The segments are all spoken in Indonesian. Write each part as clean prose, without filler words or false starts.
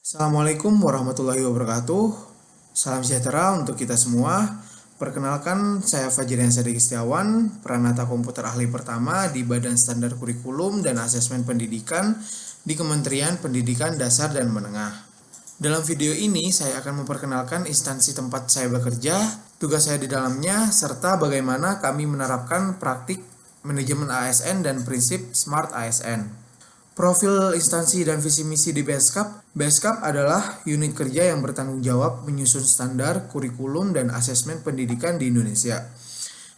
Assalamualaikum warahmatullahi wabarakatuh. Salam sejahtera untuk kita semua. Perkenalkan, saya Fajrian Sadik Setiawan, Pranata Komputer Ahli Pertama di Badan Standar Kurikulum dan Asesmen Pendidikan di Kementerian Pendidikan Dasar dan Menengah. Dalam video ini, saya akan memperkenalkan instansi tempat saya bekerja, tugas saya di dalamnya, serta bagaimana kami menerapkan praktik manajemen ASN dan prinsip Smart ASN. Profil instansi dan visi misi di BESKAP. BESKAP adalah unit kerja yang bertanggung jawab menyusun standar, kurikulum, dan asesmen pendidikan di Indonesia.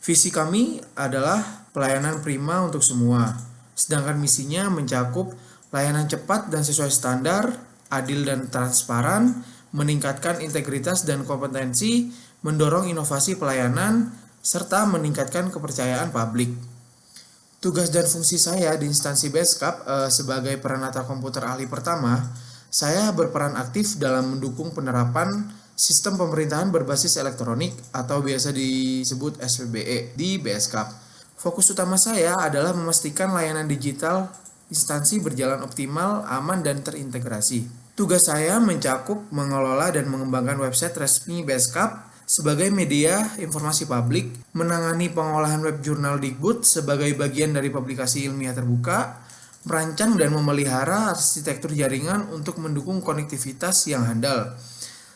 Visi kami adalah pelayanan prima untuk semua, sedangkan misinya mencakup layanan cepat dan sesuai standar, adil dan transparan, meningkatkan integritas dan kompetensi, mendorong inovasi pelayanan, serta meningkatkan kepercayaan publik. Tugas dan fungsi saya di instansi BESKAP sebagai Pranata Komputer Ahli Pertama, saya berperan aktif dalam mendukung penerapan sistem pemerintahan berbasis elektronik atau biasa disebut SPBE di BESKAP. Fokus utama saya adalah memastikan layanan digital instansi berjalan optimal, aman, dan terintegrasi. Tugas saya mencakup mengelola dan mengembangkan website resmi BESKAP sebagai media informasi publik, menangani pengolahan web jurnal Dikbud sebagai bagian dari publikasi ilmiah terbuka, merancang dan memelihara arsitektur jaringan untuk mendukung konektivitas yang handal.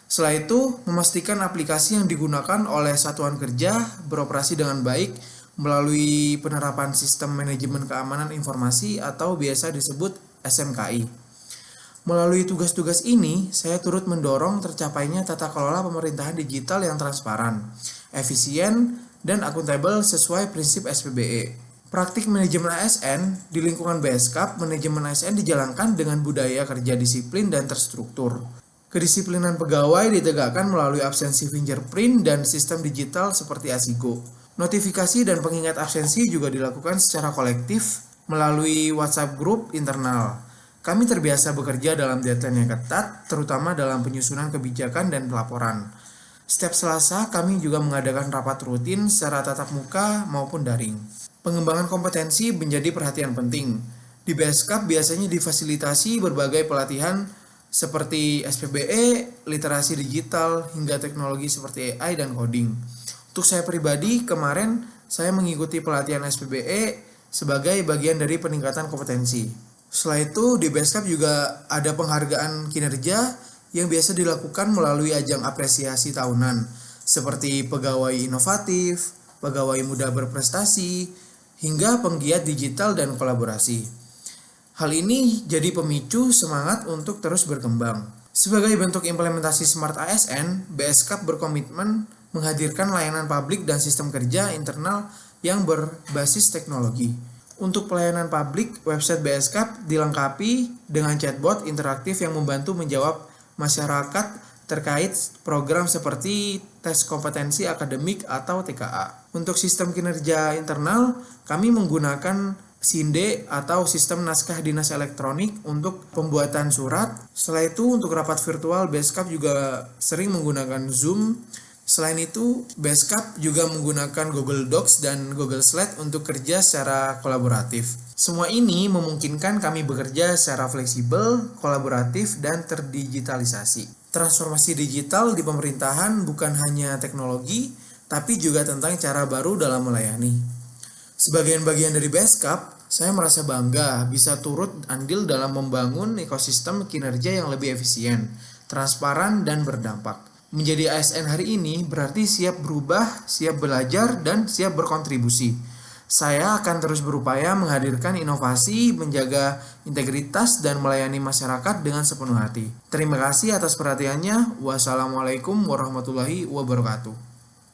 Setelah itu, memastikan aplikasi yang digunakan oleh satuan kerja beroperasi dengan baik melalui penerapan sistem manajemen keamanan informasi atau biasa disebut SMKI. Melalui tugas-tugas ini, saya turut mendorong tercapainya tata kelola pemerintahan digital yang transparan, efisien, dan akuntabel sesuai prinsip SPBE. Praktik manajemen ASN di lingkungan BESKAP, manajemen ASN dijalankan dengan budaya kerja disiplin dan terstruktur. Kedisiplinan pegawai ditegakkan melalui absensi fingerprint dan sistem digital seperti Asigo. Notifikasi dan pengingat absensi juga dilakukan secara kolektif melalui WhatsApp group internal. Kami terbiasa bekerja dalam deadline yang ketat, terutama dalam penyusunan kebijakan dan pelaporan. Setiap Selasa, kami juga mengadakan rapat rutin secara tatap muka maupun daring. Pengembangan kompetensi menjadi perhatian penting. Di BESKAP biasanya difasilitasi berbagai pelatihan seperti SPBE, literasi digital, hingga teknologi seperti AI dan coding. Untuk saya pribadi, kemarin saya mengikuti pelatihan SPBE sebagai bagian dari peningkatan kompetensi. Setelah itu, di BESKAP juga ada penghargaan kinerja yang biasa dilakukan melalui ajang apresiasi tahunan, seperti pegawai inovatif, pegawai muda berprestasi, hingga penggiat digital dan kolaborasi. Hal ini jadi pemicu semangat untuk terus berkembang. Sebagai bentuk implementasi Smart ASN, BESKAP berkomitmen menghadirkan layanan publik dan sistem kerja internal yang berbasis teknologi. Untuk pelayanan publik, website BESKAP dilengkapi dengan chatbot interaktif yang membantu menjawab masyarakat terkait program seperti tes kompetensi akademik atau TKA. Untuk sistem kinerja internal, kami menggunakan SINDE atau Sistem Naskah Dinas Elektronik untuk pembuatan surat. Setelah itu, untuk rapat virtual, BESKAP juga sering menggunakan Zoom. Selain itu, BESKAP juga menggunakan Google Docs dan Google Slide untuk kerja secara kolaboratif. Semua ini memungkinkan kami bekerja secara fleksibel, kolaboratif, dan terdigitalisasi. Transformasi digital di pemerintahan bukan hanya teknologi, tapi juga tentang cara baru dalam melayani. Sebagai bagian dari BESKAP, saya merasa bangga bisa turut andil dalam membangun ekosistem kinerja yang lebih efisien, transparan, dan berdampak. Menjadi ASN hari ini berarti siap berubah, siap belajar, dan siap berkontribusi. Saya akan terus berupaya menghadirkan inovasi, menjaga integritas, dan melayani masyarakat dengan sepenuh hati. Terima kasih atas perhatiannya. Wassalamualaikum warahmatullahi wabarakatuh.